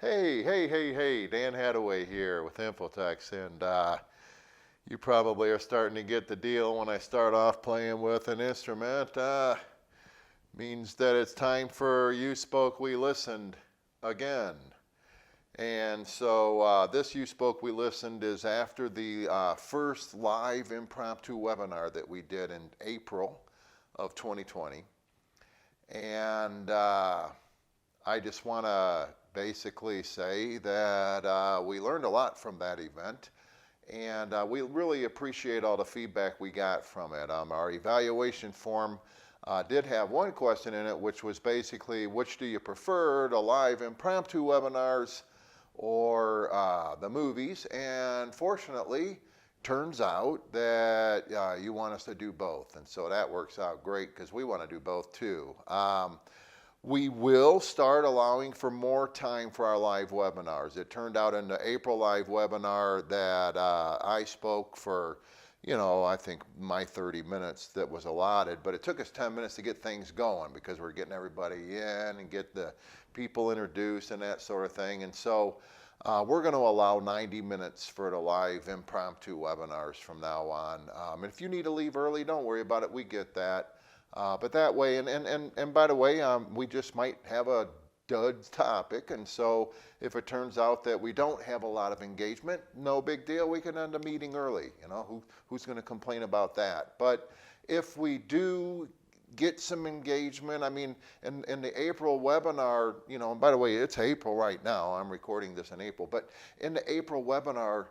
Hey, Dan Hadaway here with Infotex, and you probably are starting to get the deal when I start off playing with an instrument. Means that it's time for You Spoke, We Listened again. And so this You Spoke, We Listened is after the first live impromptu webinar that we did in April of 2020. And I just want to basically say that we learned a lot from that event, and we really appreciate all the feedback we got from it. Our evaluation form did have one question in it, which was basically, which do you prefer, the live impromptu webinars or the movies? And fortunately, turns out that you want us to do both, and so that works out great because we want to do both too. We will start allowing for more time for our live webinars. It turned out in the April live webinar that I spoke for, I think my 30 minutes that was allotted, but it took us 10 minutes to get things going because we're getting everybody in and get the people introduced and that sort of thing. And so we're going to allow 90 minutes for the live impromptu webinars from now on. And if you need to leave early, don't worry about it. We get that. But that way, and by the way, we just might have a dud topic, and so if it turns out that we don't have a lot of engagement, no big deal, we can end the meeting early. Who's going to complain about that? But if we do get some engagement, I mean, in the April webinar, and by the way, it's April right now, I'm recording this in April, but in the April webinar,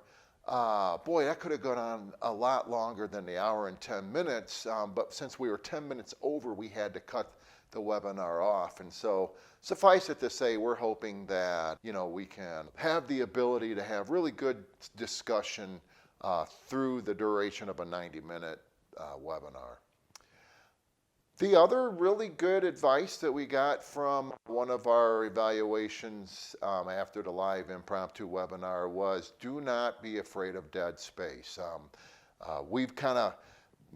boy, that could have gone on a lot longer than the hour and 10 minutes, but since we were 10 minutes over, we had to cut the webinar off. And so suffice it to say, we're hoping that, we can have the ability to have really good discussion through the duration of a 90-minute webinar. The other really good advice that we got from one of our evaluations after the live impromptu webinar was, do not be afraid of dead space. We've kind of,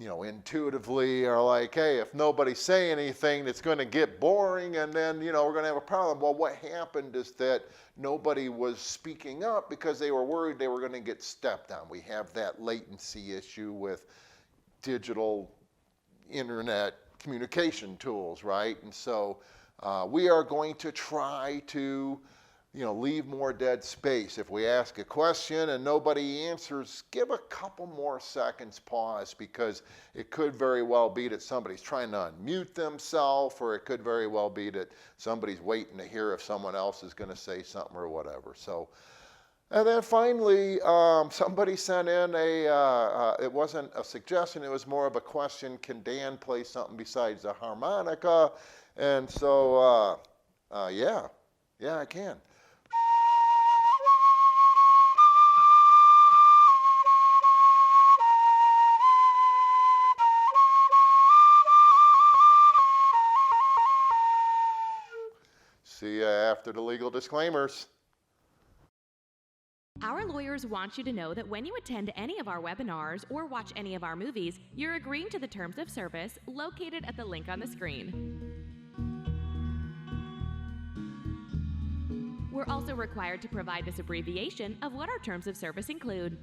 intuitively are like, hey, if nobody's saying anything, it's going to get boring, and then, we're going to have a problem. Well, what happened is that nobody was speaking up because they were worried they were going to get stepped on. We have that latency issue with digital internet communication tools, right? And so we are going to try to, leave more dead space. If we ask a question and nobody answers, give a couple more seconds pause, because it could very well be that somebody's trying to unmute themselves, or it could very well be that somebody's waiting to hear if someone else is going to say something or whatever. So, and then finally, somebody sent in it wasn't a suggestion, it was more of a question, can Dan play something besides the harmonica? And so, yeah, I can. See you after the legal disclaimers. Our lawyers want you to know that when you attend any of our webinars or watch any of our movies, you're agreeing to the terms of service located at the link on the screen. We're also required to provide this abbreviation of what our terms of service include.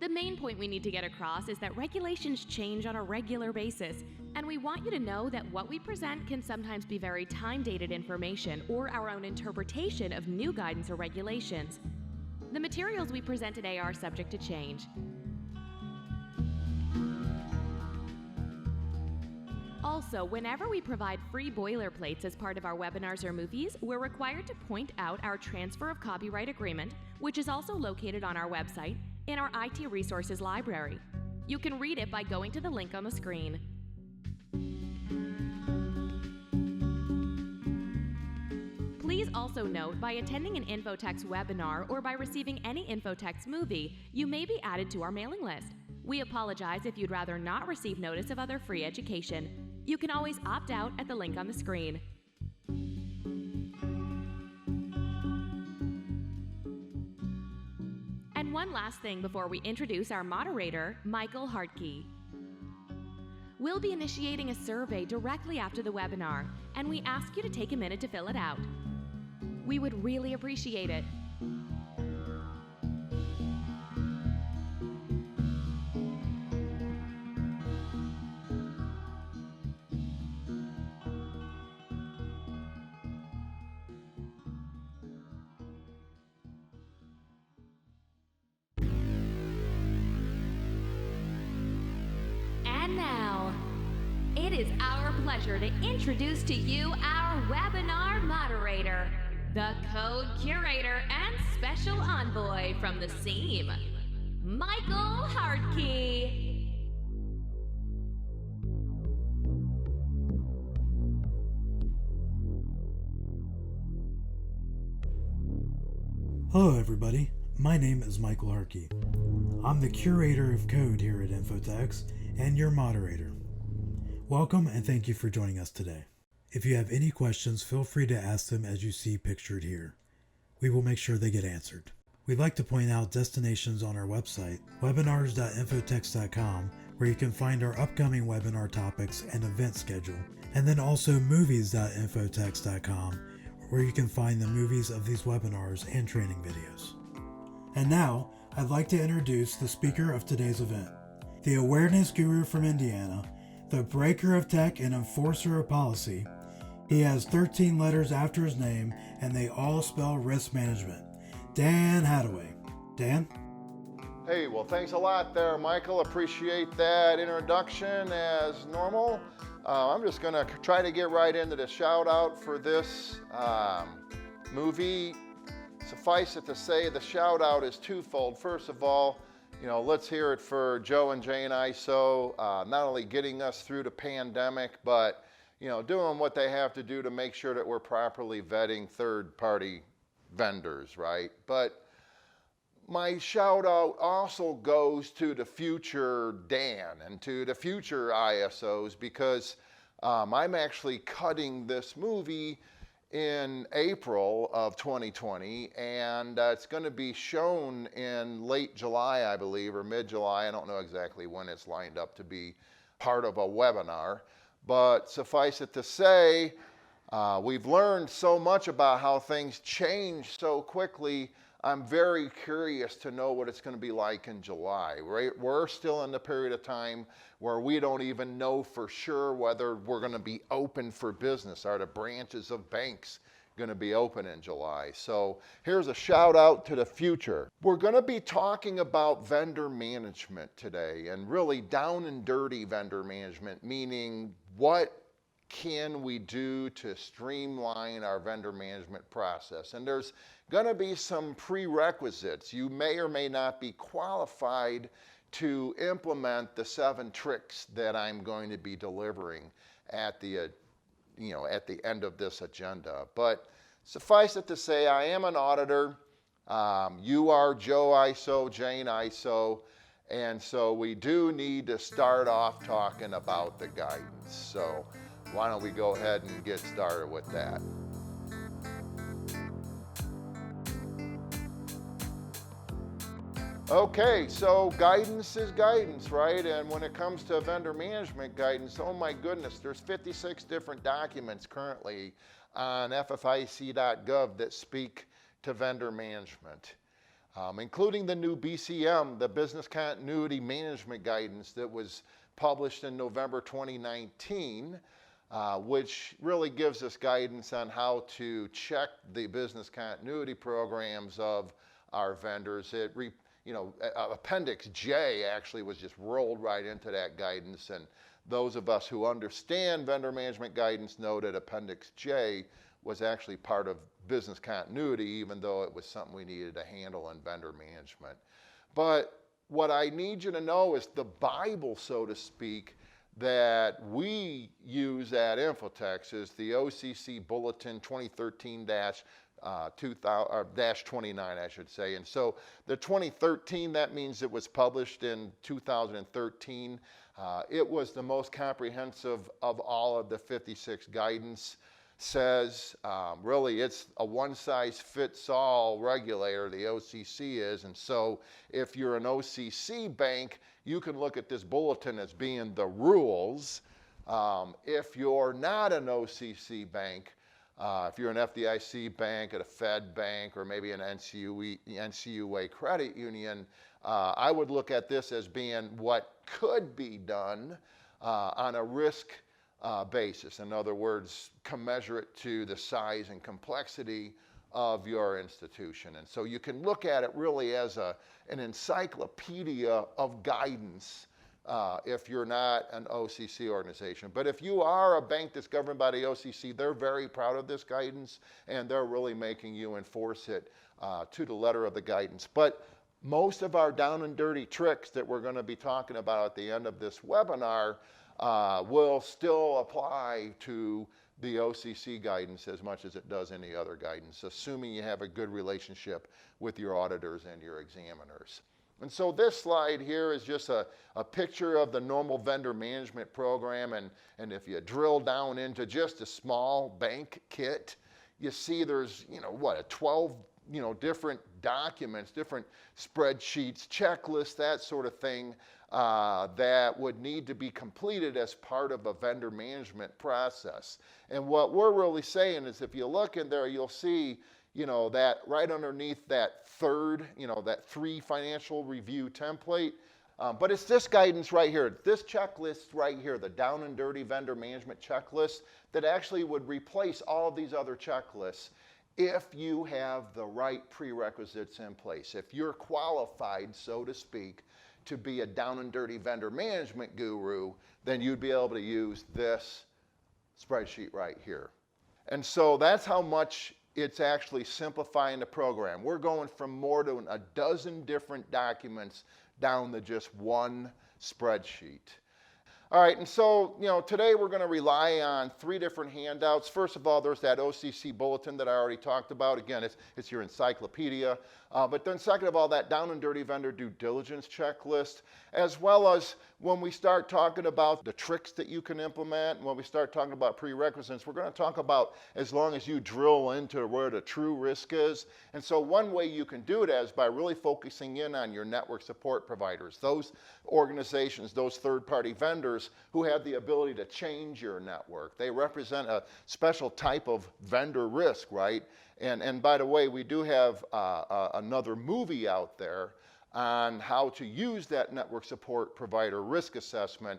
The main point we need to get across is that regulations change on a regular basis, and we want you to know that what we present can sometimes be very time-dated information or our own interpretation of new guidance or regulations. The materials we present today are subject to change. Also, whenever we provide free boilerplates as part of our webinars or movies, we're required to point out our transfer of copyright agreement, which is also located on our website in our IT resources library. You can read it by going to the link on the screen. Please also note, by attending an Infotex webinar or by receiving any Infotex movie, you may be added to our mailing list. We apologize if you'd rather not receive notice of other free education. You can always opt out at the link on the screen. And one last thing before we introduce our moderator, Michael Hartke. We'll be initiating a survey directly after the webinar, and we ask you to take a minute to fill it out. We would really appreciate it. And now, it is our pleasure to introduce to you our webinar moderator, the code curator and special envoy from the SEAM, Michael Hartke. Hello everybody, my name is Michael Hartke. I'm the curator of code here at Infotex and your moderator. Welcome and thank you for joining us today. If you have any questions, feel free to ask them as you see pictured here. We will make sure they get answered. We'd like to point out destinations on our website, webinars.infotex.com, where you can find our upcoming webinar topics and event schedule, and then also movies.infotex.com, where you can find the movies of these webinars and training videos. And now, I'd like to introduce the speaker of today's event, the awareness guru from Indiana, the breaker of tech and enforcer of policy. He has 13 letters after his name, and they all spell risk management. Dan Hadaway. Dan? Hey, well, thanks a lot there, Michael. Appreciate that introduction as normal. I'm just going to try to get right into the shout out for this movie. Suffice it to say, the shout out is twofold. First of all, let's hear it for Joe and Jane ISO, not only getting us through the pandemic, but, doing what they have to do to make sure that we're properly vetting third-party vendors, right? But my shout out also goes to the future Dan and to the future ISOs, because I'm actually cutting this movie in April of 2020, and it's going to be shown in late July, I believe, or mid-July. I don't know exactly when it's lined up to be part of a webinar, but suffice it to say, we've learned so much about how things change so quickly. I'm very curious to know what it's going to be like in July. We're still in the period of time where we don't even know for sure whether we're going to be open for business. Are the branches of banks going to be open in July? So here's a shout out to the future. We're going to be talking about vendor management today, and really down and dirty vendor management, meaning what can we do to streamline our vendor management process? And there's going to be some prerequisites. You may or may not be qualified to implement the 7 tricks that I'm going to be delivering at the at the end of this agenda. But suffice it to say, I am an auditor. You are Joe ISO, Jane ISO, and so we do need to start off talking about the guidance. So why don't we go ahead and get started with that? Okay, so guidance is guidance, right? And when it comes to vendor management guidance, oh my goodness, there's 56 different documents currently on ffic.gov that speak to vendor management, including the new BCM, the Business Continuity Management Guidance that was published in November 2019, which really gives us guidance on how to check the business continuity programs of our vendors. Appendix J actually was just rolled right into that guidance, and those of us who understand vendor management guidance know that Appendix J was actually part of business continuity, even though it was something we needed to handle in vendor management. But what I need you to know is the Bible, so to speak, that we use at Infotex is the OCC Bulletin 2013-29, I should say. And so the 2013, that means it was published in 2013. It was the most comprehensive of all of the 56 guidance. Says really it's a one-size-fits-all regulator, the OCC is, and so if you're an OCC bank, you can look at this bulletin as being the rules. If you're not an OCC bank, If you're an FDIC bank, at a Fed bank, or maybe an NCUA credit union, I would look at this as being what could be done on a risk basis. In other words, commensurate to the size and complexity of your institution. And so you can look at it really as an encyclopedia of guidance if you're not an OCC organization. But if you are a bank that's governed by the OCC, they're very proud of this guidance, and they're really making you enforce it to the letter of the guidance. But most of our down and dirty tricks that we're going to be talking about at the end of this webinar will still apply to the OCC guidance as much as it does any other guidance, assuming you have a good relationship with your auditors and your examiners. And so this slide here is just a picture of the normal vendor management program, and if you drill down into just a small bank kit, you see there's, 12 different documents, different spreadsheets, checklists, that sort of thing that would need to be completed as part of a vendor management process. And what we're really saying is if you look in there, you'll see, that right underneath that third, that 3 financial review template. But it's this guidance right here, this checklist right here, the down and dirty vendor management checklist, that actually would replace all of these other checklists if you have the right prerequisites in place. If you're qualified, so to speak, to be a down and dirty vendor management guru, then you'd be able to use this spreadsheet right here. And so that's how much it's actually simplifying the program. We're going from more than a dozen different documents down to just one spreadsheet. All right, and so, today we're going to rely on 3 different handouts. First of all, there's that OCC bulletin that I already talked about. Again, it's your encyclopedia. But then second of all, that down and dirty vendor due diligence checklist, as well as when we start talking about the tricks that you can implement, when we start talking about prerequisites, we're going to talk about as long as you drill into where the true risk is. And so one way you can do that is by really focusing in on your network support providers, those organizations, those third-party vendors who have the ability to change your network. They represent a special type of vendor risk, right? And by the way, we do have another movie out there on how to use that network support provider risk assessment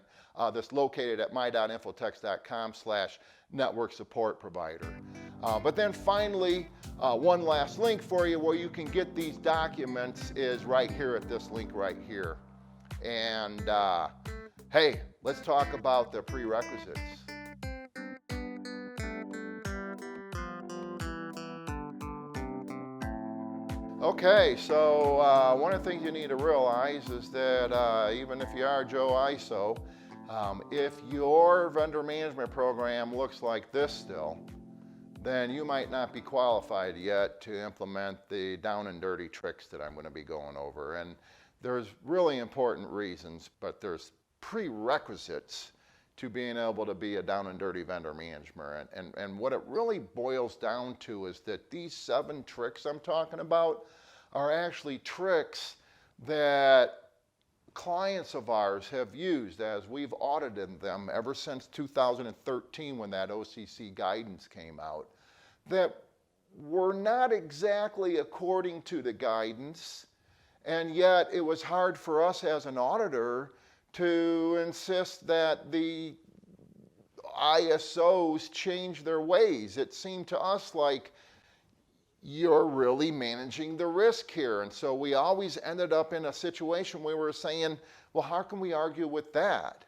that's located at my.infotex.com/network support provider. But then finally, one last link for you where you can get these documents is right here at this link right here. And hey, let's talk about the prerequisites. Okay, so one of the things you need to realize is that even if you are Joe ISO, if your vendor management program looks like this still, then you might not be qualified yet to implement the down and dirty tricks that I'm going to be going over. And there's really important reasons, but there's prerequisites to being able to be a down and dirty vendor manager. And what it really boils down to is that these 7 tricks I'm talking about are actually tricks that clients of ours have used as we've audited them ever since 2013 when that OCC guidance came out, that were not exactly according to the guidance, and yet it was hard for us as an auditor to insist that the ISOs change their ways. It seemed to us like you're really managing the risk here. And so we always ended up in a situation where we were saying, well, how can we argue with that?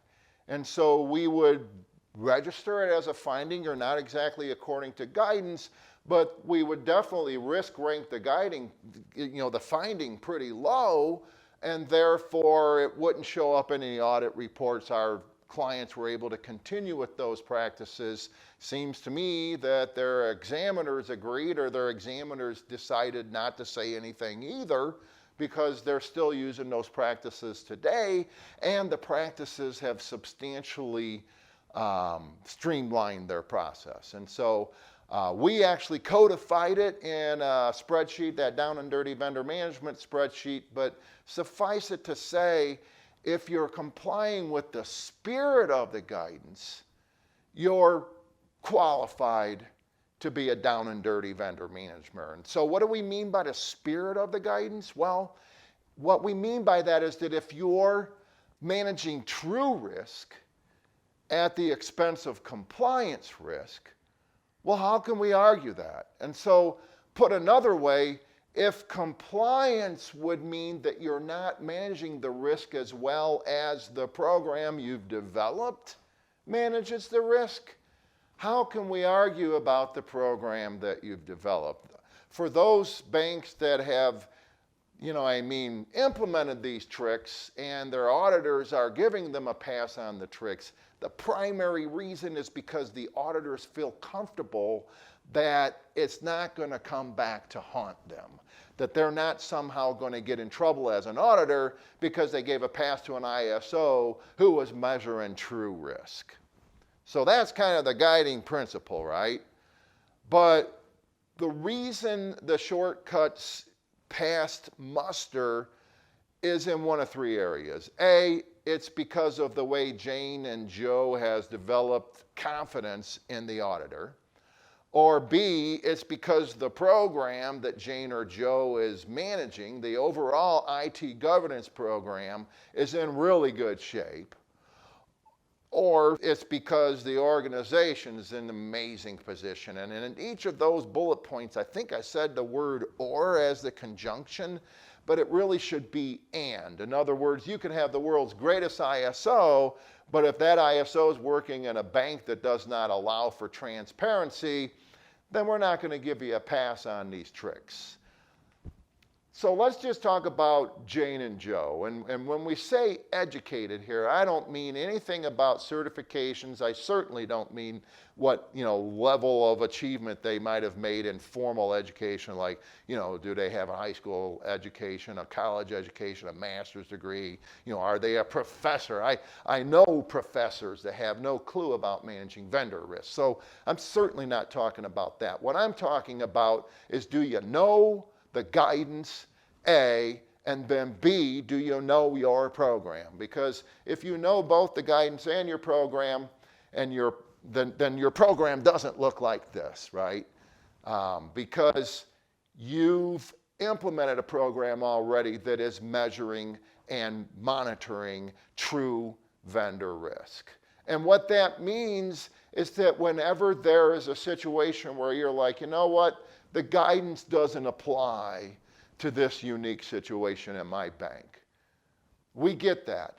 And so we would register it as a finding. You're not exactly according to guidance, but we would definitely risk rank the the finding pretty low, and therefore it wouldn't show up in any audit reports. Our clients were able to continue with those practices. Seems to me that their examiners agreed, or their examiners decided not to say anything either, because they're still using those practices today, and the practices have substantially streamlined their process. And so we actually codified it in a spreadsheet, that down and dirty vendor management spreadsheet, but suffice it to say, if you're complying with the spirit of the guidance, you're qualified to be a down and dirty vendor manager. And so what do we mean by the spirit of the guidance? Well, what we mean by that is that if you're managing true risk at the expense of compliance risk, well, how can we argue that? And so, put another way, if compliance would mean that you're not managing the risk as well as the program you've developed manages the risk, how can we argue about the program that you've developed? For those banks that have, implemented these tricks and their auditors are giving them a pass on the tricks, the primary reason is because the auditors feel comfortable that it's not going to come back to haunt them, that they're not somehow going to get in trouble as an auditor because they gave a pass to an ISO who was measuring true risk. So that's kind of the guiding principle, right? But the reason the shortcuts passed muster is in one of three areas. A, it's because of the way Jane and Joe has developed confidence in the auditor. Or B, it's because the program that Jane or Joe is managing, the overall IT governance program, is in really good shape. Or it's because the organization is in an amazing position. And in each of those bullet points, I think I said the word or as the conjunction, but it really should be and. In other words, you can have the world's greatest ISO, but if that ISO is working in a bank that does not allow for transparency, then we're not going to give you a pass on these tricks. So let's just talk about Jane and Joe. And when we say educated here, I don't mean anything about certifications. I certainly don't mean what, level of achievement they might have made in formal education, like, do they have a high school education, a college education, a master's degree? Are they a professor? I know professors that have no clue about managing vendor risk. So I'm certainly not talking about that. What I'm talking about is, do you know the guidance, A, and then B, do you know your program? Because if you know both the guidance and your program, and then your program doesn't look like this, right? Because you've implemented a program already that is measuring and monitoring true vendor risk. And what that means is that whenever there is a situation where you're like, you know what, the guidance doesn't apply to this unique situation in my bank. We get that.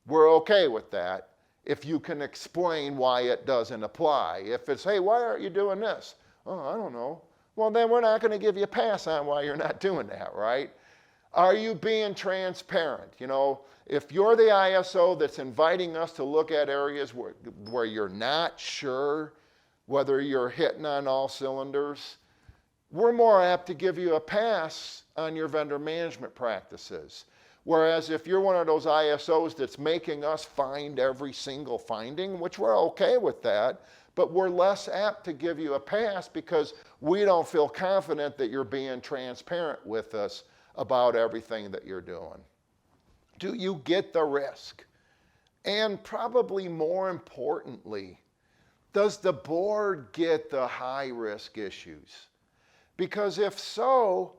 We're okay with that if you can explain why it doesn't apply. If it's, hey, why aren't you doing this? Oh, I don't know. Well, then we're not going to give you a pass on why you're not doing that, right? Are you being transparent? If you're the ISO that's inviting us to look at areas where you're not sure whether you're hitting on all cylinders, we're more apt to give you a pass on your vendor management practices. Whereas if you're one of those ISOs that's making us find every single finding, which we're okay with that, but we're less apt to give you a pass because we don't feel confident that you're being transparent with us about everything that you're doing. Do you get the risk? And probably more importantly, does the board get the high risk issues? Because if so,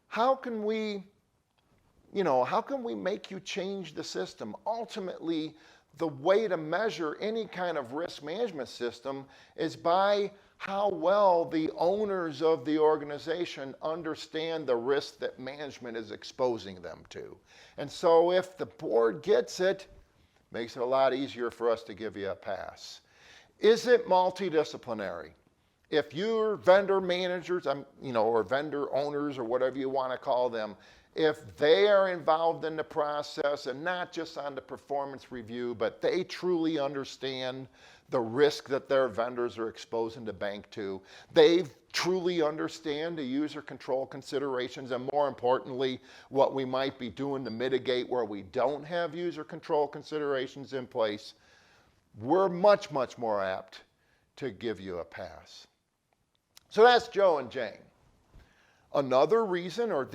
how can we make you change the system? Ultimately, the way to measure any kind of risk management system is by how well the owners of the organization understand the risk that management is exposing them to. And so if the board gets it, makes it a lot easier for us to give you a pass. Is it multidisciplinary? If your vendor managers, or vendor owners, or whatever you want to call them, if they are involved in the process and not just on the performance review, but they truly understand the risk that their vendors are exposing the bank to, they truly understand the user control considerations, and more importantly, what we might be doing to mitigate where we don't have user control considerations in place, we're much, much more apt to give you a pass. So that's Joe and Jane. Another reason, or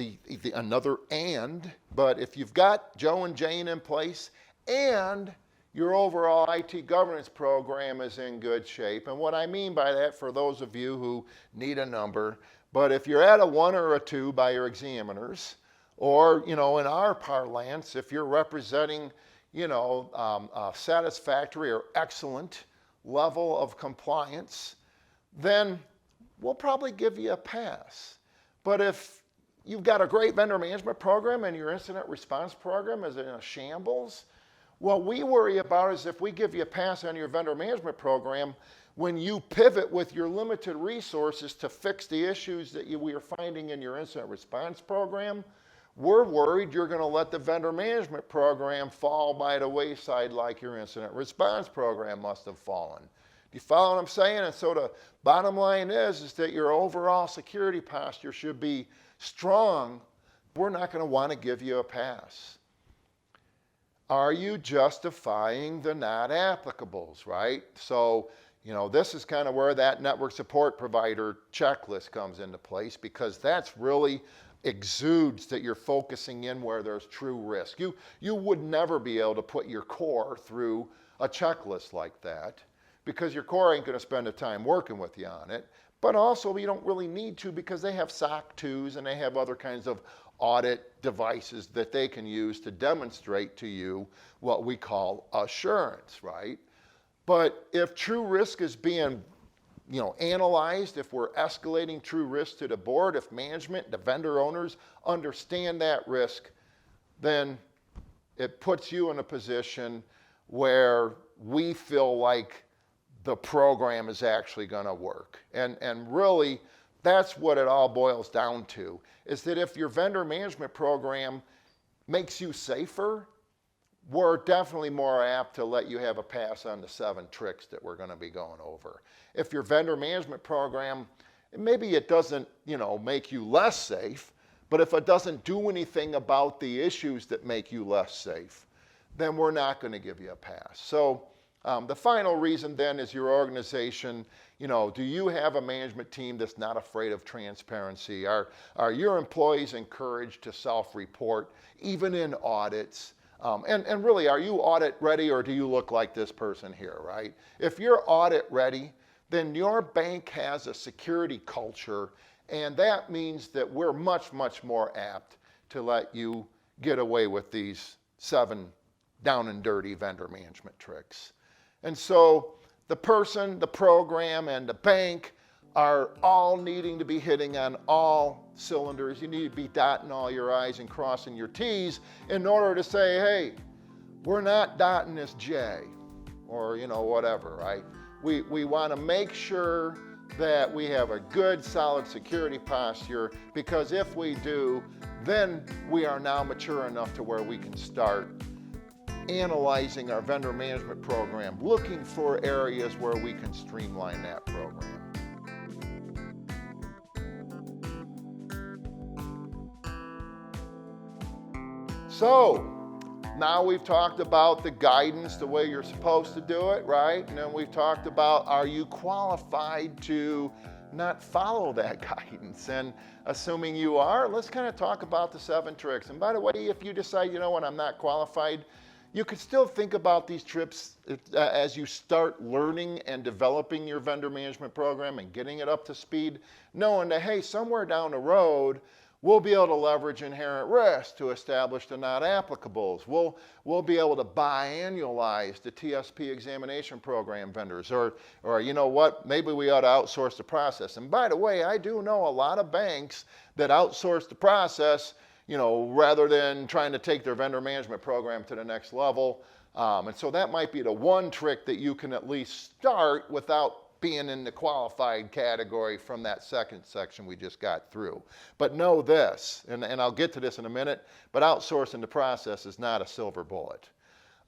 another and, but if you've got Joe and Jane in place and your overall IT governance program is in good shape. And what I mean by that, for those of you who need a number, but if you're at a 1 or a 2 by your examiners, or, in our parlance, if you're representing, a satisfactory or excellent level of compliance, then we'll probably give you a pass. But if you've got a great vendor management program and your incident response program is in a shambles, what we worry about is if we give you a pass on your vendor management program, when you pivot with your limited resources to fix the issues that we are finding in your incident response program, we're worried you're going to let the vendor management program fall by the wayside like your incident response program must have fallen. Do you follow what I'm saying? And so the bottom line is that your overall security posture should be strong. We're not going to want to give you a pass. Are you justifying the not applicables, right? So, this is kind of where that network support provider checklist comes into place, because that's really exudes that you're focusing in where there's true risk. You would never be able to put your core through a checklist like that, because your core ain't going to spend the time working with you on it. But also, you don't really need to, because they have SOC 2s and they have other kinds of audit devices that they can use to demonstrate to you what we call assurance, right? But if true risk is being analyzed, if we're escalating true risk to the board, if management, the vendor owners understand that risk, then it puts you in a position where we feel like the program is actually going to work. And really, that's what it all boils down to, is that if your vendor management program makes you safer, we're definitely more apt to let you have a pass on the 7 tricks that we're going to be going over. If your vendor management program, maybe it doesn't, make you less safe, but if it doesn't do anything about the issues that make you less safe, then we're not going to give you a pass. So the final reason then is your organization. Do you have a management team that's not afraid of transparency? Are your employees encouraged to self-report, even in audits? And really, are you audit ready, or do you look like this person here, right? If you're audit ready, then your bank has a security culture, and that means that we're much, much more apt to let you get away with these 7 down and dirty vendor management tricks. And so the person, the program, and the bank are all needing to be hitting on all cylinders. You need to be dotting all your I's and crossing your T's in order to say, hey, we're not dotting this J, or whatever, right? We want to make sure that we have a good, solid security posture, because if we do, then we are now mature enough to where we can start analyzing our vendor management program, looking for areas where we can streamline that program. So, now we've talked about the guidance, the way you're supposed to do it, right? And then we've talked about, are you qualified to not follow that guidance? And assuming you are, let's kind of talk about the 7 tricks. And by the way, if you decide, I'm not qualified, you could still think about these trips as you start learning and developing your vendor management program and getting it up to speed, knowing that, hey, somewhere down the road, we'll be able to leverage inherent risk to establish the not applicables. We'll be able to Bi-Annualize the TSP examination program vendors, or maybe we ought to outsource the process. And by the way, I do know a lot of banks that outsource the process, rather than trying to take their vendor management program to the next level. And so that might be the one trick that you can at least start without being in the qualified category from that second section we just got through. But know this, and I'll get to this in a minute, but outsourcing the process is not a silver bullet.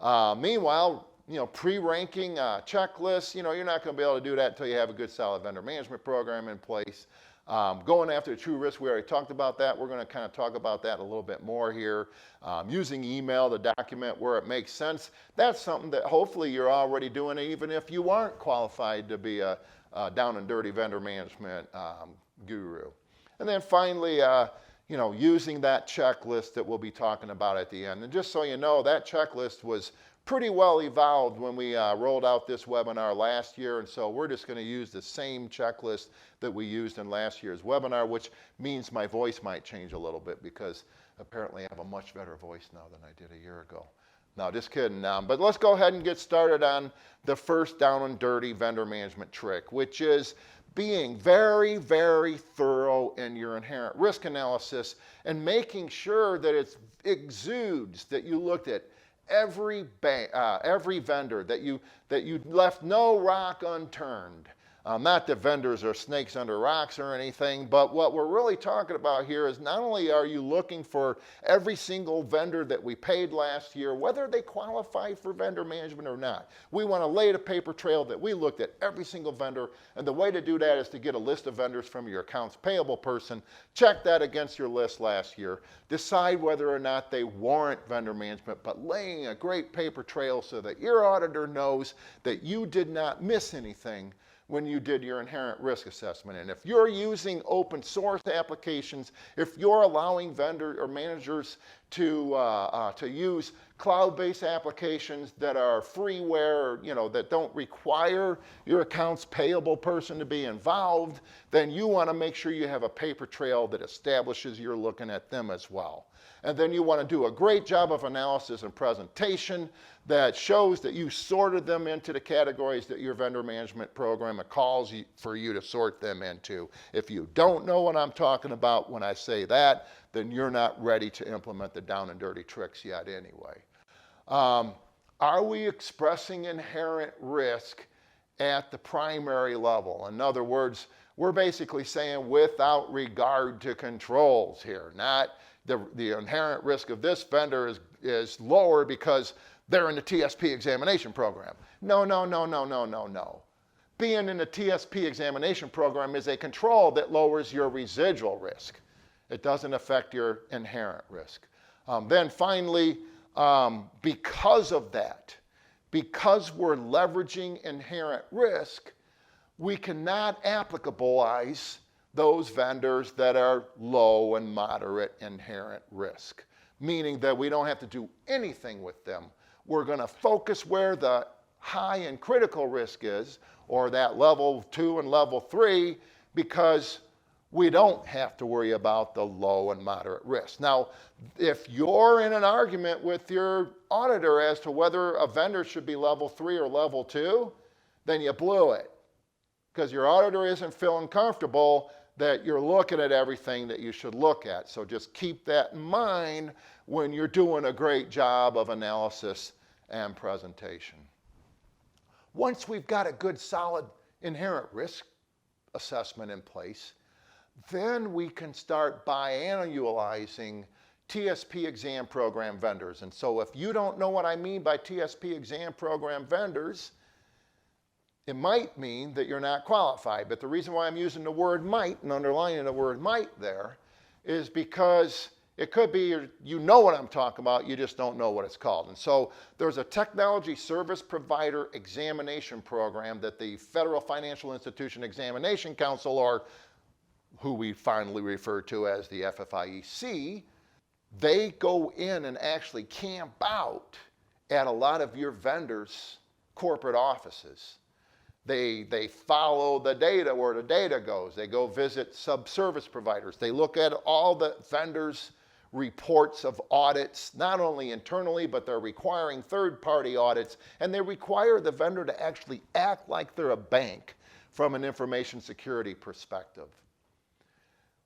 Meanwhile, pre-ranking checklists, you're not going to be able to do that until you have a good solid vendor management program in place. Going after the true risk, we already talked about that. We're going to kind of talk about that a little bit more here. Using email to document where it makes sense. That's something that hopefully you're already doing, even if you aren't qualified to be a down and dirty vendor management guru. And then finally, using that checklist that we'll be talking about at the end. And just so you know, that checklist was pretty well evolved when we rolled out this webinar last year, and so we're just going to use the same checklist that we used in last year's webinar, which means my voice might change a little bit because apparently I have a much better voice now than I did a year ago. No, just kidding. But let's go ahead and get started on the first down and dirty vendor management trick, which is being very, very thorough in your inherent risk analysis and making sure that it exudes that you looked at every vendor, that you left no rock unturned. Not that vendors are snakes under rocks or anything, but what we're really talking about here is not only are you looking for every single vendor that we paid last year, whether they qualify for vendor management or not. We want to lay the paper trail that we looked at every single vendor, and the way to do that is to get a list of vendors from your accounts payable person, check that against your list last year, decide whether or not they warrant vendor management, but laying a great paper trail so that your auditor knows that you did not miss anything when you did your inherent risk assessment. And if you're using open source applications, if you're allowing vendor or managers to use cloud-based applications that are freeware, that don't require your accounts payable person to be involved, then you want to make sure you have a paper trail that establishes you're looking at them as well. And then you want to do a great job of analysis and presentation that shows that you sorted them into the categories that your vendor management program calls for you to sort them into. If you don't know what I'm talking about when I say that, then you're not ready to implement the down and dirty tricks yet anyway. Are we expressing inherent risk at the primary level? In other words, we're basically saying without regard to controls here, not the inherent risk of this vendor is lower because they're in the TSP examination program. No. Being in the TSP examination program is a control that lowers your residual risk. It doesn't affect your inherent risk. Then finally, because of that, because we're leveraging inherent risk, we cannot applicabilize those vendors that are low and moderate inherent risk, meaning that we don't have to do anything with them. We're going to focus where the high and critical risk is, or that level 2 and level 3, because we don't have to worry about the low and moderate risk. Now, if you're in an argument with your auditor as to whether a vendor should be level 3 or level 2, then you blew it, because your auditor isn't feeling comfortable that you're looking at everything that you should look at. So just keep that in mind when you're doing a great job of analysis and presentation. Once we've got a good, solid inherent risk assessment in place, then we can start bi-annualizing TSP exam program vendors. And so if you don't know what I mean by TSP exam program vendors, it might mean that you're not qualified. But the reason why I'm using the word might and underlining the word might there is because it could be you know what I'm talking about, you just don't know what it's called. And so there's a technology service provider examination program that the Federal Financial Institution Examination Council, or who we finally refer to as the FFIEC, they go in and actually camp out at a lot of your vendors' corporate offices. They follow the data where the data goes. They go visit sub-service providers. They look at all the vendors' reports of audits, not only internally, but they're requiring third-party audits, and they require the vendor to actually act like they're a bank from an information security perspective.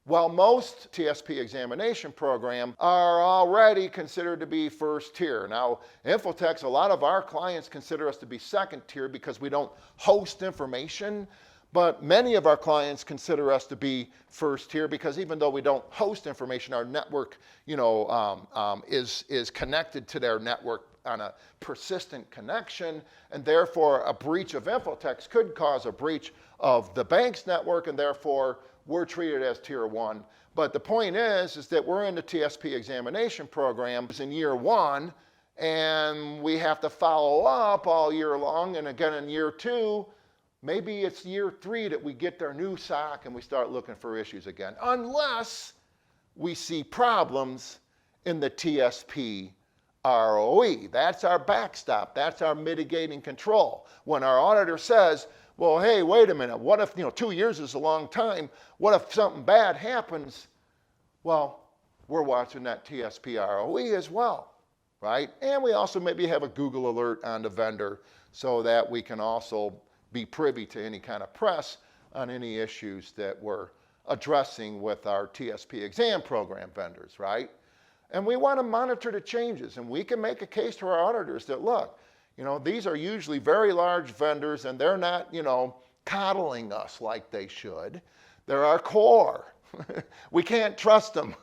While most TSP examination programs are already considered to be first tier. Now, Infotech's, a lot of our clients consider us to be second tier because we don't host information, but many of our clients consider us to be first tier because even though we don't host information, our network, is connected to their network on a persistent connection, and therefore a breach of Infotech's could cause a breach of the bank's network, and therefore we're treated as tier 1. But the point is that we're in the TSP examination program in year 1, and we have to follow up all year long, and again in year 2, maybe it's year 3 that we get their new SOC and we start looking for issues again, unless we see problems in the TSP ROE. That's our backstop. That's our mitigating control. When our auditor says, well, hey, wait a minute, what if, 2 years is a long time, what if something bad happens? Well, we're watching that TSP ROE as well, right? And we also maybe have a Google alert on the vendor so that we can also be privy to any kind of press on any issues that we're addressing with our TSP exam program vendors, right? And we want to monitor the changes, and we can make a case to our auditors that, look, these are usually very large vendors and they're not, coddling us like they should. They're our core. We can't trust them.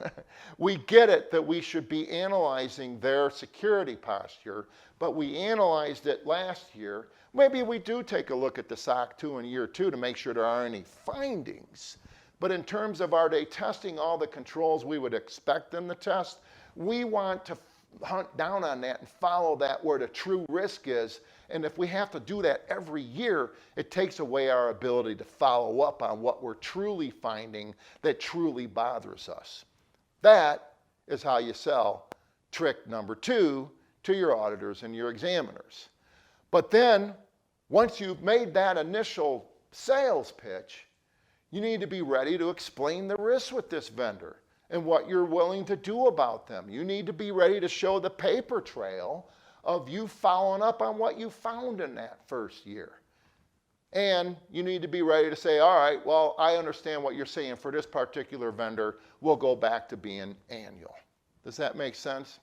We get it that we should be analyzing their security posture, but we analyzed it last year. Maybe we do take a look at the SOC 2 in year 2 to make sure there aren't any findings. But in terms of are they testing all the controls we would expect them to test, we want to hunt down on that and follow that where the true risk is. And if we have to do that every year, it takes away our ability to follow up on what we're truly finding that truly bothers us. That is how you sell trick number 2 to your auditors and your examiners. But then, once you've made that initial sales pitch, you need to be ready to explain the risks with this vendor and what you're willing to do about them. You need to be ready to show the paper trail of you following up on what you found in that first year. And you need to be ready to say, all right, well, I understand what you're saying for this particular vendor. We'll go back to being annual. Does that make sense?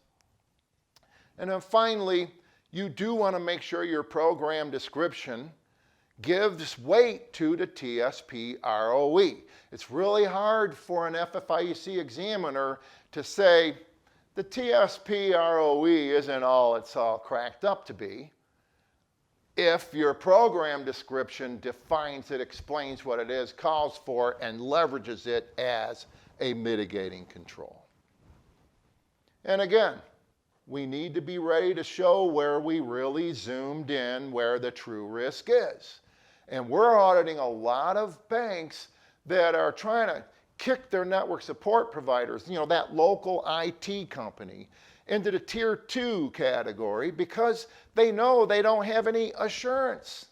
And then finally, you do want to make sure your program description gives weight to the TSP ROE. It's really hard for an FFIEC examiner to say the TSP ROE isn't all it's all cracked up to be if your program description defines it, explains what it is, calls for, and leverages it as a mitigating control. And again, we need to be ready to show where we really zoomed in, where the true risk is. And we're auditing a lot of banks that are trying to kick their network support providers, that local IT company, into the tier 2 category because they know they don't have any assurance.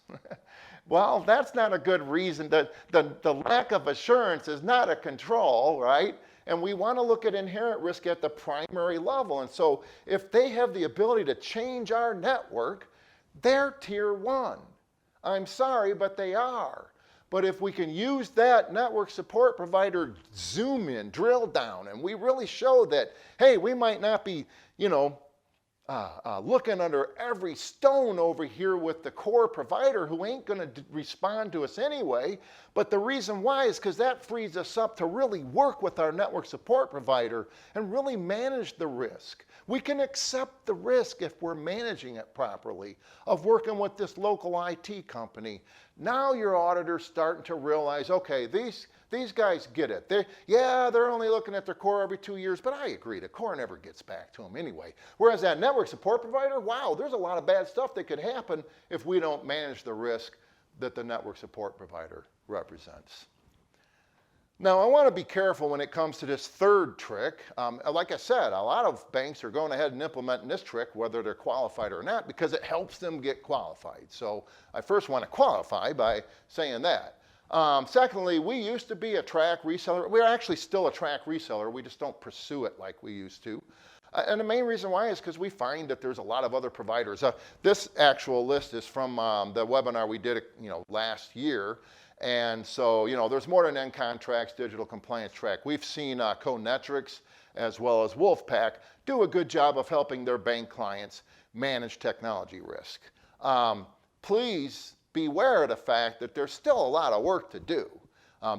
Well, that's not a good reason. The lack of assurance is not a control, right? And we want to look at inherent risk at the primary level. And so if they have the ability to change our network, they're tier 1. I'm sorry, but they are. But if we can use that network support provider zoom in, drill down, and we really show that, hey, we might not be, looking under every stone over here with the core provider who ain't going to respond to us anyway. But the reason why is because that frees us up to really work with our network support provider and really manage the risk. We can accept the risk if we're managing it properly of working with this local IT company. Now your auditor's starting to realize, okay, these guys get it. They're only looking at their core every 2 years, but I agree, the core never gets back to them anyway. Whereas that network support provider, wow, there's a lot of bad stuff that could happen if we don't manage the risk that the network support provider represents. Now, I want to be careful when it comes to this third trick. Like I said, a lot of banks are going ahead and implementing this trick, whether they're qualified or not, because it helps them get qualified. So I first want to qualify by saying that. Secondly, we used to be a track reseller. We're actually still a track reseller. We just don't pursue it like we used to. And the main reason why is because we find that there's a lot of other providers. This actual list is from the webinar we did last year. And so, there's more than N-Contracts, Digital Compliance Track. We've seen Conetrix as well as Wolfpack do a good job of helping their bank clients manage technology risk. Please beware of the fact that there's still a lot of work to do.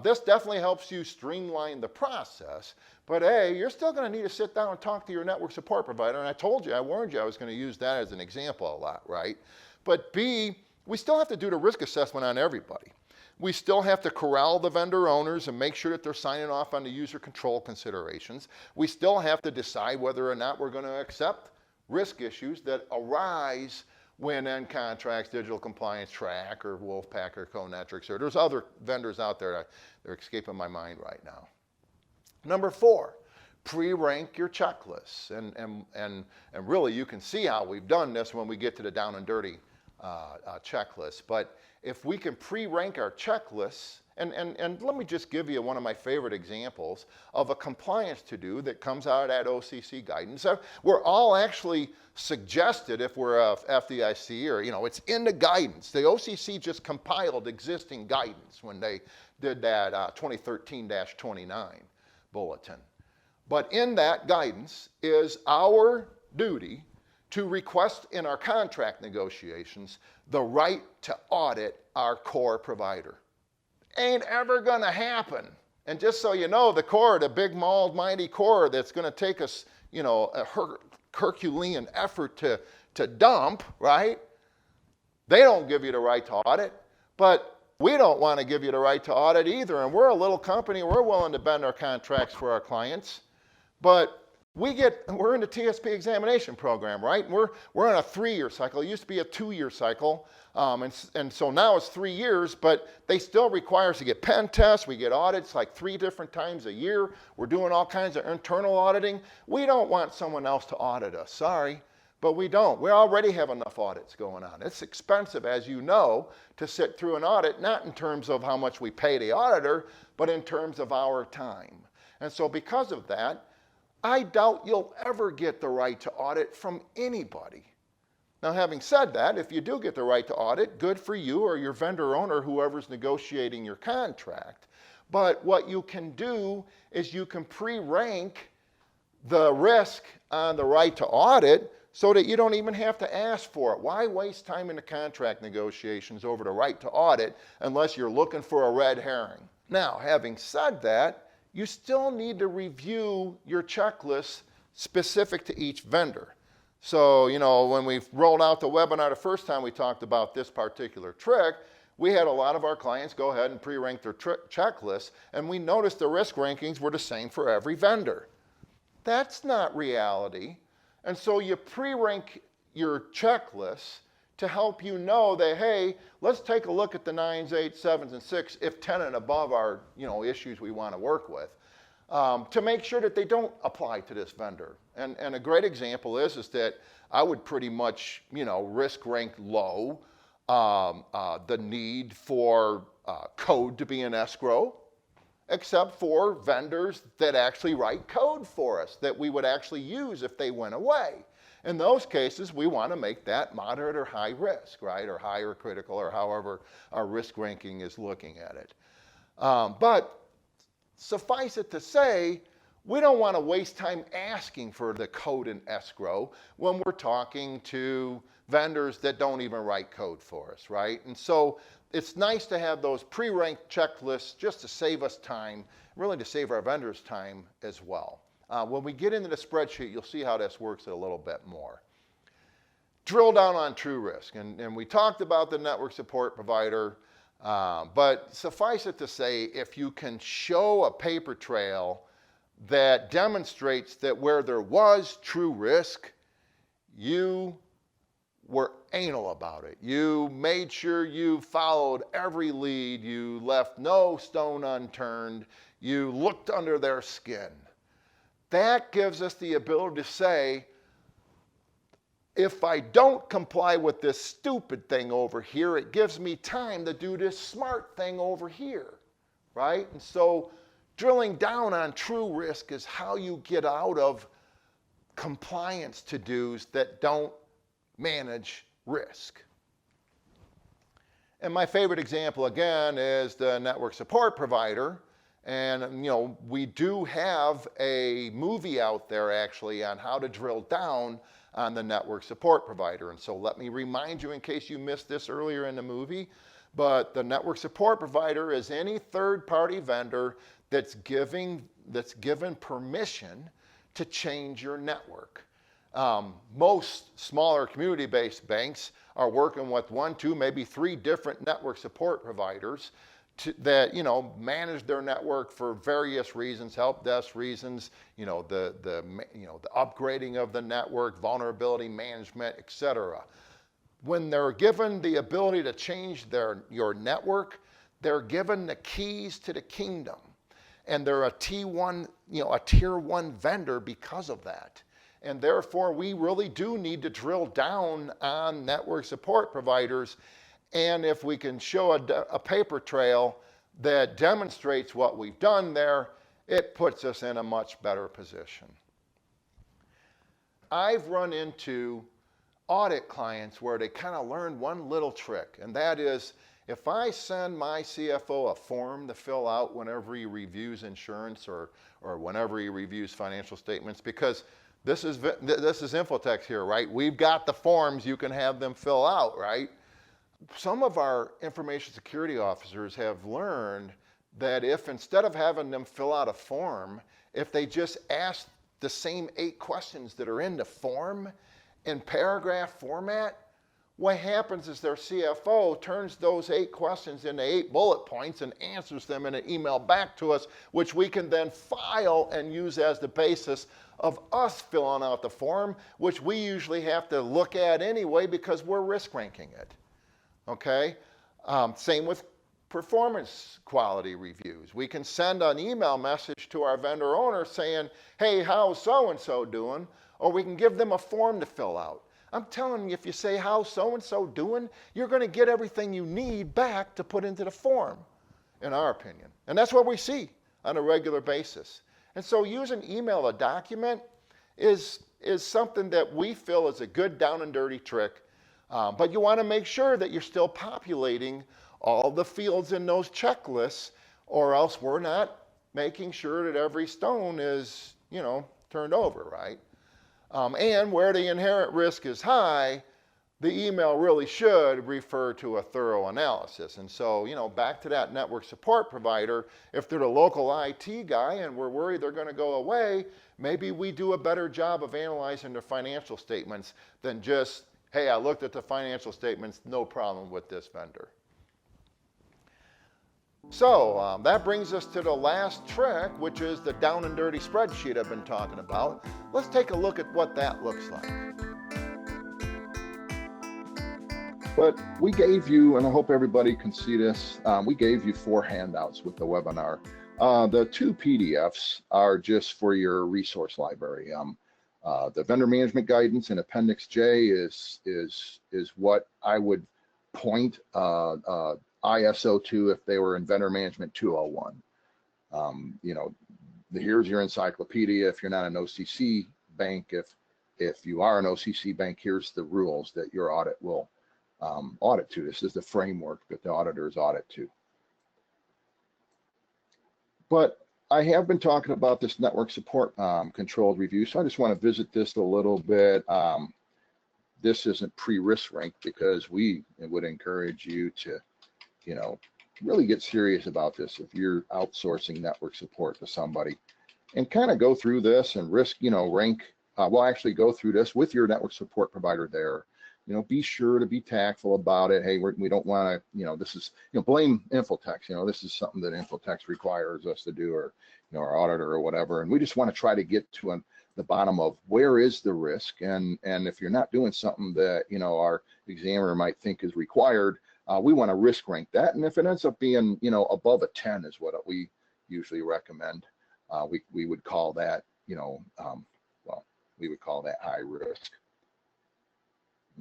This definitely helps you streamline the process, but A, you're still going to need to sit down and talk to your network support provider, and I warned you I was going to use that as an example a lot, right? But B, we still have to do the risk assessment on everybody. We still have to corral the vendor owners and make sure that they're signing off on the user control considerations. We still have to decide whether or not we're going to accept risk issues that arise when N-Contracts, Digital Compliance Track, or Wolfpack, or Conetrix, or there's other vendors out there that are escaping my mind right now. Number 4, pre-rank your checklists. And really, you can see how we've done this when we get to the down and dirty checklist. But if we can pre-rank our checklists, and let me just give you one of my favorite examples of a compliance to-do that comes out of that OCC guidance. We're all actually suggested, if we're a FDIC or, it's in the guidance. The OCC just compiled existing guidance when they did that 2013-29 bulletin. But in that guidance is our duty to request in our contract negotiations the right to audit our core provider. Ain't ever gonna happen. And just so you know, the core, the big almighty core that's gonna take us, a Herculean effort to dump, right? They don't give you the right to audit, but we don't want to give you the right to audit either. And we're a little company, we're willing to bend our contracts for our clients, but we're in the TSP examination program, right? We're on a 3-year cycle. It used to be a 2-year cycle. And so now it's 3 years, but they still require us to get pen tests. We get audits like 3 different times a year. We're doing all kinds of internal auditing. We don't want someone else to audit us, sorry, but we don't. We already have enough audits going on. It's expensive, as you know, to sit through an audit, not in terms of how much we pay the auditor, but in terms of our time. And so because of that, I doubt you'll ever get the right to audit from anybody. Now, having said that, if you do get the right to audit, good for you or your vendor owner, whoever's negotiating your contract. But what you can do is you can pre-rank the risk on the right to audit so that you don't even have to ask for it. Why waste time in the contract negotiations over the right to audit unless you're looking for a red herring? Now, having said that, you still need to review your checklist specific to each vendor. So, when we rolled out the webinar the first time we talked about this particular trick, we had a lot of our clients go ahead and pre-rank their checklists, and we noticed the risk rankings were the same for every vendor. That's not reality. And so you pre-rank your checklists to help you know that, hey, let's take a look at the 9s, 8s, 7s, and 6 if 10 and above are, issues we want to work with, to make sure that they don't apply to this vendor. And a great example is that I would pretty much, risk rank low the need for code to be in escrow, except for vendors that actually write code for us that we would actually use if they went away. In those cases, we want to make that moderate or high risk, right? Or high or critical, or however our risk ranking is looking at it. But suffice it to say, we don't want to waste time asking for the code in escrow when we're talking to vendors that don't even write code for us, right? And so it's nice to have those pre-ranked checklists just to save us time, really to save our vendors time as well. When we get into the spreadsheet, you'll see how this works a little bit more. Drill down on true risk. And we talked about the network support provider, but suffice it to say, if you can show a paper trail that demonstrates that where there was true risk, you were anal about it. You made sure you followed every lead. You left no stone unturned. You looked under their skin. That gives us the ability to say, if I don't comply with this stupid thing over here, it gives me time to do this smart thing over here, right? And so drilling down on true risk is how you get out of compliance to-dos that don't manage risk. And my favorite example, again, is the network support provider. And, we do have a movie out there actually on how to drill down on the network support provider. And so let me remind you in case you missed this earlier in the movie, but the network support provider is any third-party vendor that's given permission to change your network. Most smaller community-based banks are working with 1, 2, maybe 3 different network support providers that manage their network for various reasons, help desk reasons, the upgrading of the network, vulnerability management, etc. When they're given the ability to change your network, they're given the keys to the kingdom. and they're a T1, a tier 1 vendor because of that. And therefore, we really do need to drill down on network support providers. And if we can show a paper trail that demonstrates what we've done there, it puts us in a much better position. I've run into audit clients where they kind of learn one little trick, and that is, if I send my CFO a form to fill out whenever he reviews insurance or whenever he reviews financial statements, because this is Infotext here, right? We've got the forms, you can have them fill out, right? Some of our information security officers have learned that if instead of having them fill out a form, if they just ask the same 8 questions that are in the form in paragraph format, what happens is their CFO turns those 8 questions into 8 bullet points and answers them in an email back to us, which we can then file and use as the basis of us filling out the form, which we usually have to look at anyway because we're risk ranking it. Okay? Same with performance quality reviews. We can send an email message to our vendor owner saying, hey, how's so-and-so doing? Or we can give them a form to fill out. I'm telling you, if you say, how's so-and-so doing, you're going to get everything you need back to put into the form, in our opinion. And that's what we see on a regular basis. And so using email a document is something that we feel is a good down and dirty trick. But you want to make sure that you're still populating all the fields in those checklists, or else we're not making sure that every stone is, turned over, right? And where the inherent risk is high, the email really should refer to a thorough analysis. And so, back to that network support provider, if they're the local IT guy and we're worried they're going to go away, maybe we do a better job of analyzing their financial statements than just, hey, I looked at the financial statements, no problem with this vendor. So that brings us to the last trick, which is the down and dirty spreadsheet I've been talking about. Let's take a look at what that looks like. But we gave you, and I hope everybody can see this, we gave you 4 handouts with the webinar. The 2 PDFs are just for your resource library. The vendor management guidance in Appendix J is what I would point ISO to if they were in vendor management 201. Here's your encyclopedia. If you're not an OCC bank, if you are an OCC bank, here's the rules that your audit will audit to. This is the framework that the auditors audit to. But I have been talking about this network support controlled review, so I just want to visit this a little bit. This isn't pre-risk rank because we would encourage you to really get serious about this if you're outsourcing network support to somebody, and kind of go through this and risk, rank. We'll actually go through this with your network support provider there. Be sure to be tactful about it. Hey, we don't want to, this is, blame Infotext. This is something that Infotext requires us to do, or, our auditor or whatever. And we just want to try to get to the bottom of where is the risk. And if you're not doing something that, our examiner might think is required, we want to risk rank that. And if it ends up being, above a 10 is what we usually recommend. We would call that, we would call that high risk.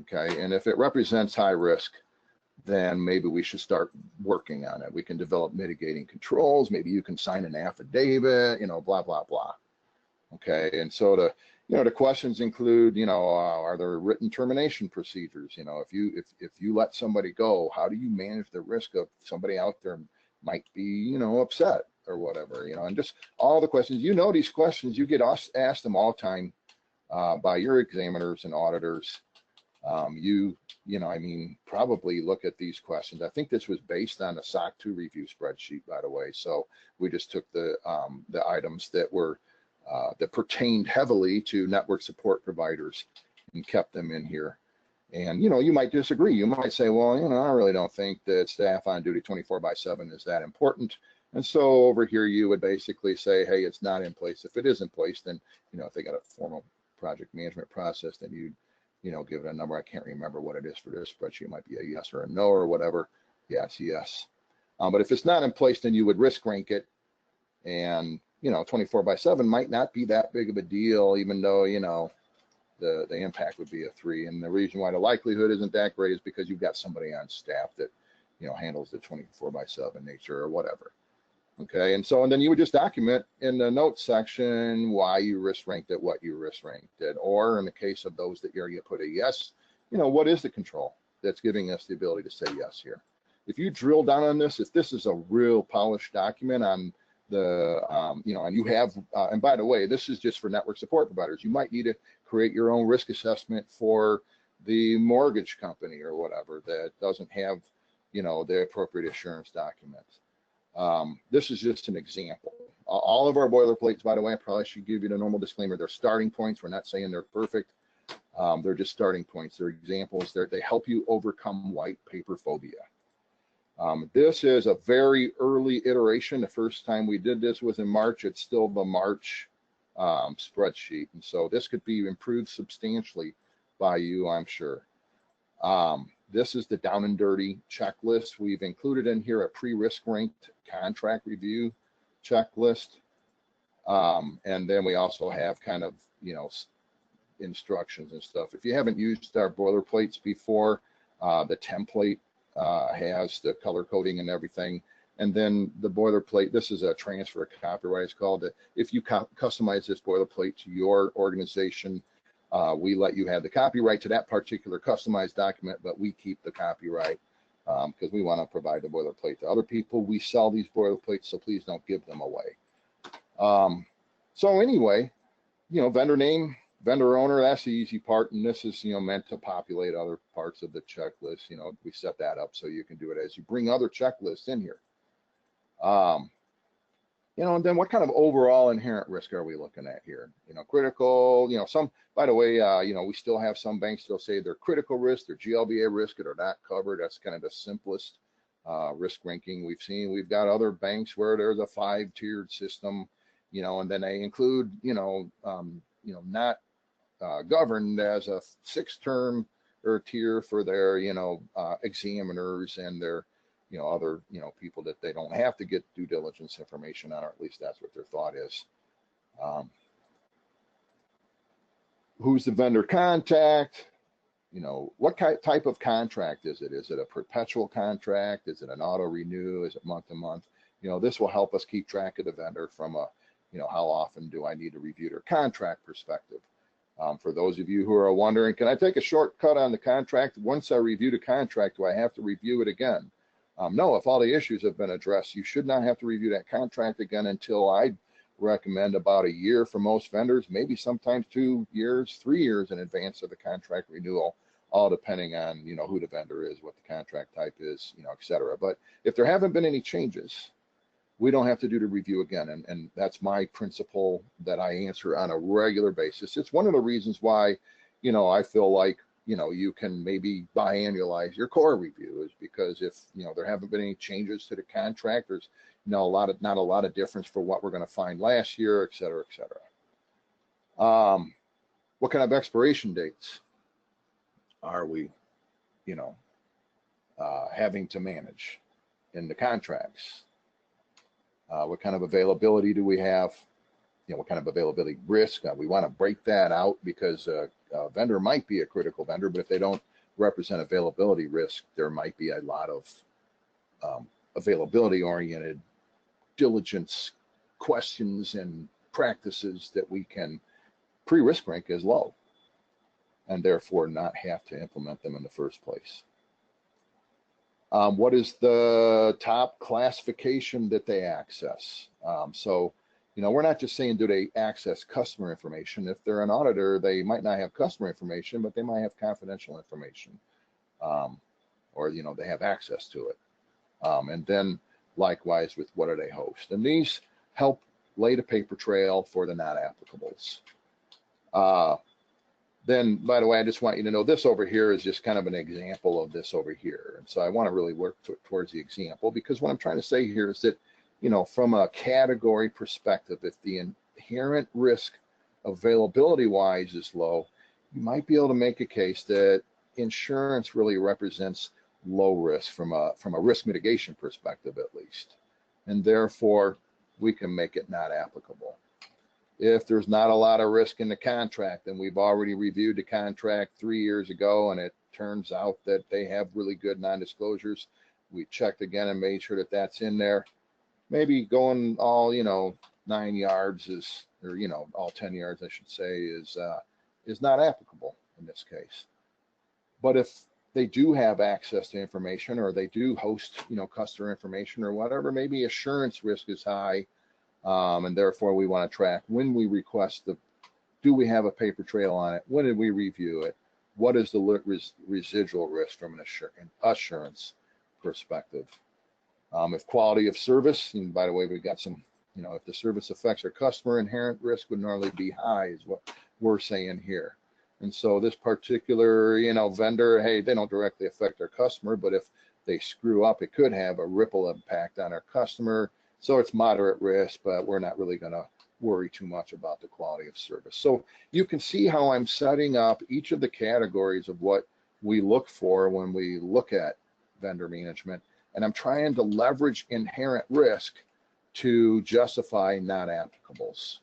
Okay, and if it represents high risk, then maybe we should start working on it. We can develop mitigating controls. Maybe you can sign an affidavit, blah, blah, blah. Okay, and so the questions include, are there written termination procedures? If you let somebody go, how do you manage the risk of somebody out there might be, upset or whatever, and just all the questions. These questions, you get asked them all the time by your examiners and auditors. Probably look at these questions. I think this was based on the SOC 2 review spreadsheet, by the way. So we just took the items that were that pertained heavily to network support providers and kept them in here. And you might disagree. You might say, well, I really don't think that staff on duty 24/7 is that important. And so over here, you would basically say, hey, it's not in place. If it is in place, then if they got a formal project management process, then you give it a number. I can't remember what it is for this spreadsheet. It might be a yes or a no or whatever. Yes, yes. But if it's not in place, then you would risk rank it And, 24/7 might not be that big of a deal, even though, the impact would be a 3. And the reason why the likelihood isn't that great is because you've got somebody on staff that, handles the 24/7 nature or whatever. Okay, and then you would just document in the notes section why you risk ranked it, what you risk ranked it, or in the case of those that you put a yes, what is the control that's giving us the ability to say yes here. If you drill down on this, if this is a real polished document on the, and you have, and by the way, this is just for network support providers. You might need to create your own risk assessment for the mortgage company or whatever that doesn't have, the appropriate assurance documents. This is just an example. All of our boilerplates, by the way, I probably should give you the normal disclaimer. They're starting points. We're not saying they're perfect. They're just starting points. They're examples. They help you overcome white paper phobia. This is a very early iteration. The first time we did this was in March. It's still the March spreadsheet. And so this could be improved substantially by you, I'm sure. This is the down and dirty checklist. We've included in here a pre-risk ranked contract review checklist. And then we also have kind of, instructions and stuff. If you haven't used our boilerplates before, the template has the color coding and everything. And then the boilerplate, this is a transfer of copyright, it's called. If you customize this boilerplate to your organization, we let you have the copyright to that particular customized document, but we keep the copyright because we want to provide the boilerplate to other people. We sell these boilerplates, so please don't give them away. So anyway, vendor name, vendor owner, that's the easy part. And this is, meant to populate other parts of the checklist. We set that up so you can do it as you bring other checklists in here. And then what kind of overall inherent risk are we looking at here? Critical, some, by the way, we still have some banks still say they're critical risk, they're GLBA risk, that are not covered. That's kind of the simplest risk ranking we've seen. We've got other banks where there's a 5-tiered system, and then they include, not governed as a 6-term or tier for their, examiners and their, other, people that they don't have to get due diligence information on, or at least that's what their thought is. Who's the vendor contact? What type of contract is it? Is it a perpetual contract? Is it an auto renew? Is it month to month? This will help us keep track of the vendor from a, how often do I need to review their contract perspective? For those of you who are wondering, can I take a shortcut on the contract? Once I review the contract, do I have to review it again? No, if all the issues have been addressed, you should not have to review that contract again until I recommend about a year for most vendors, maybe sometimes 2 years, 3 years in advance of the contract renewal, all depending on, who the vendor is, what the contract type is, et cetera. But if there haven't been any changes, we don't have to do the review again. And that's my principle that I answer on a regular basis. It's one of the reasons why, I feel like, you can maybe biannualize your core review, is because if, there haven't been any changes to the contract, there's, not a lot of difference for what we're going to find last year, et cetera, et cetera. What kind of expiration dates are we, having to manage in the contracts? What kind of availability do we have? What kind of availability risk? We want to break that out because a vendor might be a critical vendor, but if they don't represent availability risk, there might be a lot of availability-oriented diligence questions and practices that we can pre-risk rank as low, and therefore not have to implement them in the first place. What is the top classification that they access? So, we're not just saying, do they access customer information? If they're an auditor, they might not have customer information, but they might have confidential information, or, they have access to it. And then likewise with what do they host? And these help lay the paper trail for the not applicables. Then, by the way, I just want you to know this over here is just kind of an example of this over here. And so I want to really work towards the example, because what I'm trying to say here is that, from a category perspective, if the inherent risk availability wise is low, you might be able to make a case that insurance really represents low risk from a risk mitigation perspective, at least. And therefore, we can make it not applicable. If there's not a lot of risk in the contract and we've already reviewed the contract 3 years ago and it turns out that they have really good non-disclosures, we checked again and made sure that that's in there. Maybe going all, 9 yards is, or, all 10 yards, I should say, is not applicable in this case. But if they do have access to information or they do host, customer information or whatever, maybe assurance risk is high. And therefore we want to track when we request do we have a paper trail on it? When did we review it? What is the residual risk from an assurance perspective? If quality of service, and by the way, we've got some, if the service affects our customer, inherent risk would normally be high is what we're saying here. And so this particular, vendor, hey, they don't directly affect our customer, but if they screw up, it could have a ripple impact on our customer. So it's moderate risk, but we're not really going to worry too much about the quality of service. So you can see how I'm setting up each of the categories of what we look for when we look at vendor management. And I'm trying to leverage inherent risk to justify non-applicables.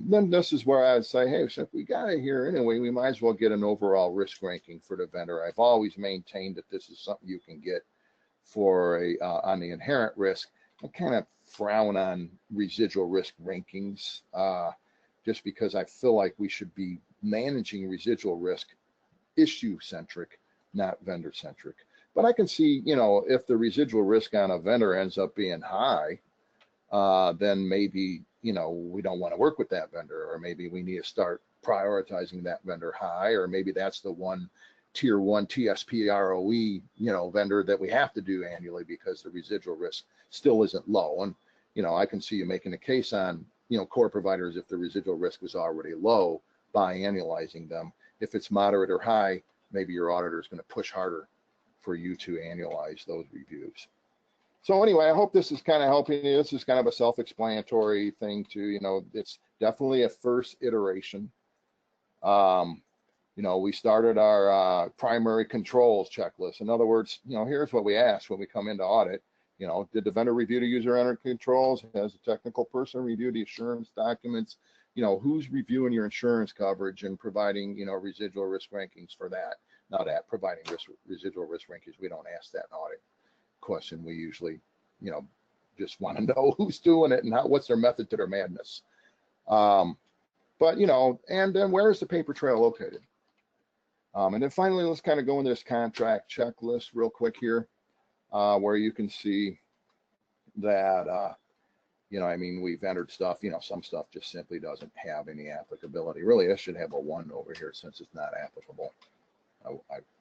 Then this is where I'd say, hey, so if we got it here anyway, we might as well get an overall risk ranking for the vendor. I've always maintained that this is something you can get for on the inherent risk. I kind of frown on residual risk rankings just because I feel like we should be managing residual risk issue-centric, not vendor-centric. But I can see, if the residual risk on a vendor ends up being high, then maybe, we don't want to work with that vendor, or maybe we need to start prioritizing that vendor high, or maybe that's the one tier 1 TSP ROE, vendor that we have to do annually because the residual risk still isn't low. And, I can see you making a case on, core providers if the residual risk was already low by annualizing them. If it's moderate or high, maybe your auditor is going to push harder for you to annualize those reviews. So anyway, I hope this is kind of helping you. This is kind of a self-explanatory thing too. It's definitely a first iteration. We started our primary controls checklist. In other words, here's what we ask when we come into audit. Did the vendor review the user entered controls? Has the technical person reviewed the assurance documents? Who's reviewing your insurance coverage and providing, residual risk rankings for that? Not at providing residual risk rankings. We don't ask that in audit question. We usually, just want to know who's doing it and what's their method to their madness. And then where is the paper trail located? And then finally, let's kind of go into this contract checklist real quick here, where you can see that, we've entered stuff, some stuff just simply doesn't have any applicability. Really, this should have a 1 over here since it's not applicable.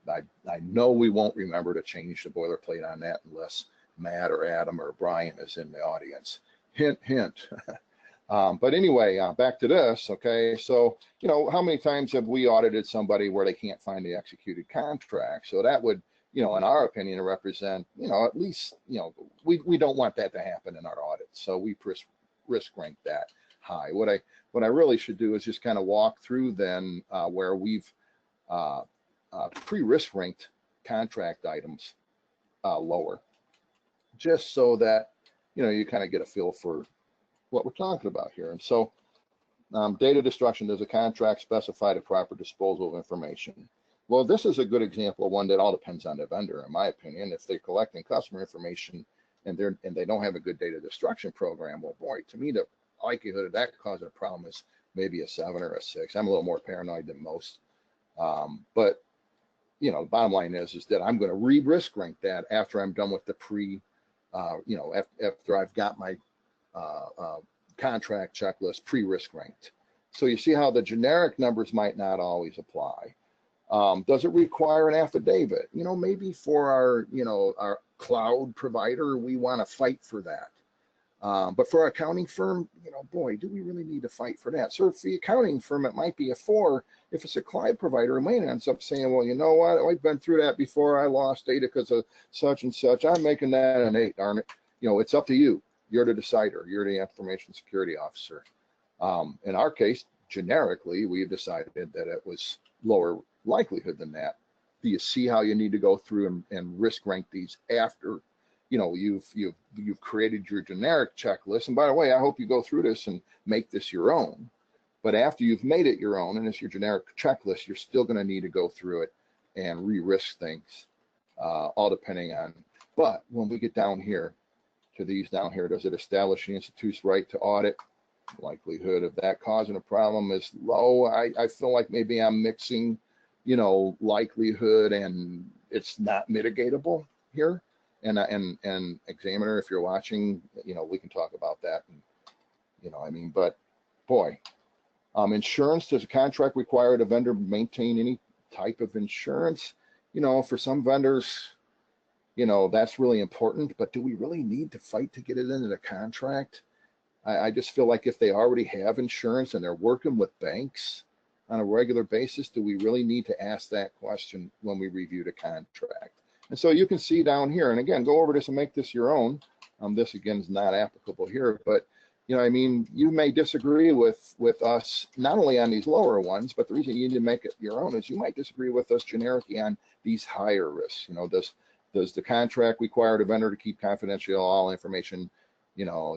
I know we won't remember to change the boilerplate on that unless Matt or Adam or Brian is in the audience. Hint, hint. But anyway, back to this, okay? So, how many times have we audited somebody where they can't find the executed contract? So that would, in our opinion, represent, at least, we don't want that to happen in our audit. So we risk rank that high. What I really should do is just kind of walk through then where we've pre-risk ranked contract items lower, just so that, you kind of get a feel for what we're talking about here. And so data destruction, does a contract specify the proper disposal of information? Well, this is a good example of one that all depends on the vendor, in my opinion. If they're collecting customer information and they don't have a good data destruction program, well, boy, to me, the likelihood of that causing a problem is maybe a 7 or a 6. I'm a little more paranoid than most. But, the bottom line is that I'm going to re-risk rank that after I'm done with the after I've got my contract checklist pre-risk ranked. So you see how the generic numbers might not always apply. Does it require an affidavit? Maybe for our cloud provider, we want to fight for that. But for our accounting firm, boy, do we really need to fight for that? So for the accounting firm, it might be a 4. If it's a cloud provider, it might end up saying, well, you know what? I've been through that before. I lost data because of such and such. I'm making that an 8, darn it. It's up to you. You're the decider. You're the information security officer. In our case, generically, we have decided that it was lower likelihood than that. Do you see how you need to go through and risk rank these after you've created your generic checklist. And by the way, I hope you go through this and make this your own. But after you've made it your own and it's your generic checklist, you're still going to need to go through it and re-risk things, all depending on. But when we get down here to these down here, does it establish the institute's right to audit? Likelihood of that causing a problem is low. I feel like maybe I'm mixing, likelihood and it's not mitigatable here. And examiner, if you're watching, we can talk about that. And, but boy, insurance, does a contract require the vendor maintain any type of insurance? For some vendors, that's really important, but do we really need to fight to get it into the contract? I just feel like if they already have insurance and they're working with banks on a regular basis, do we really need to ask that question when we review the contract? And so you can see down here, and again, go over this and make this your own. This again is not applicable here, but you may disagree with us not only on these lower ones, but the reason you need to make it your own is you might disagree with us generically on these higher risks. Does the contract require the vendor to keep confidential all information,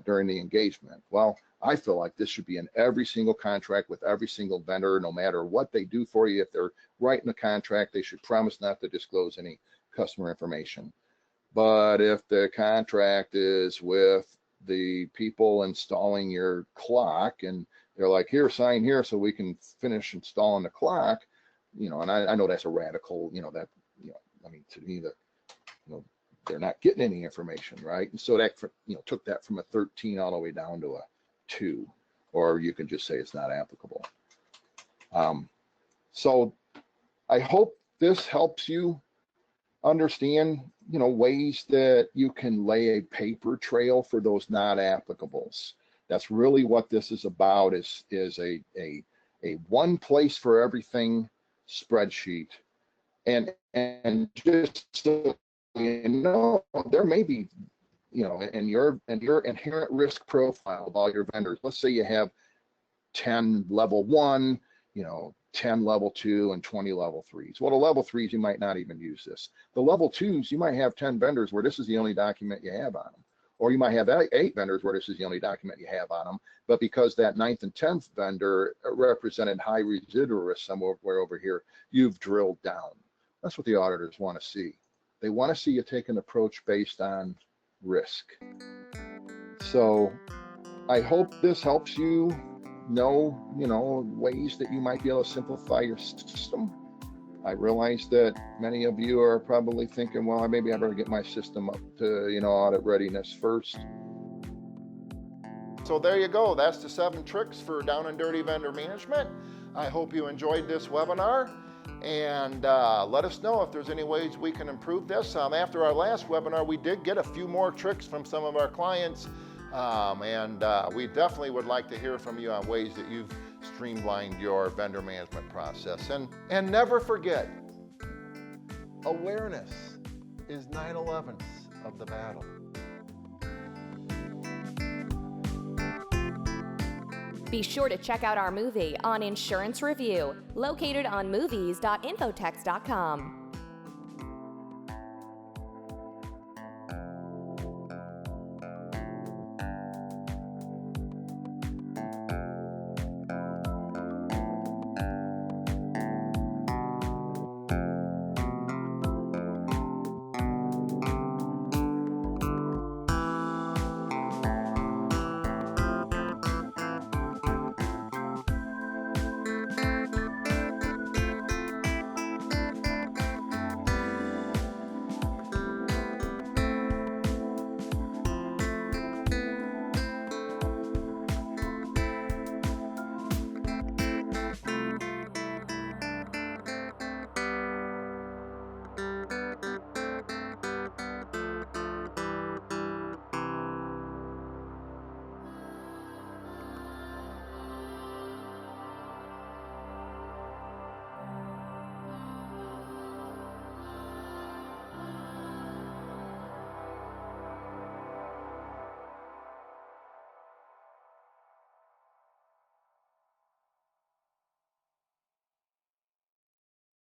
during the engagement? Well, I feel like this should be in every single contract with every single vendor, no matter what they do for you. If they're writing a contract, they should promise not to disclose any customer information. But if the contract is with the people installing your clock and they're like, here, sign here so we can finish installing the clock, and I know that's a radical, to me, they're not getting any information, right? And so that, took that from a 13 all the way down to a 2, or you can just say it's not applicable. So I hope this helps you understand, ways that you can lay a paper trail for those not applicables. That's really what this is about, is a one place for everything spreadsheet. And just so there may be, in your inherent risk profile of all your vendors, let's say you have 10 level 1, 10 level 2, and 20 level 3s. Well, the level 3s, you might not even use this. The level 2s, you might have 10 vendors where this is the only document you have on them. Or you might have 8 vendors where this is the only document you have on them. But because that 9th and 10th vendor represented high residual risk somewhere over here, you've drilled down. That's what the auditors want to see. They want to see you take an approach based on risk. So I hope this helps you know, ways that you might be able to simplify your system. I realize that many of you are probably thinking, well, maybe I better get my system up to, audit readiness first. So there you go. That's the 7 tricks for down and dirty vendor management. I hope you enjoyed this webinar. And let us know if there's any ways we can improve this. After our last webinar, we did get a few more tricks from some of our clients. We definitely would like to hear from you on ways that you've streamlined your vendor management process. And never forget, awareness is 9/11 of the battle. Be sure to check out our movie on insurance review, located on movies.infotext.com.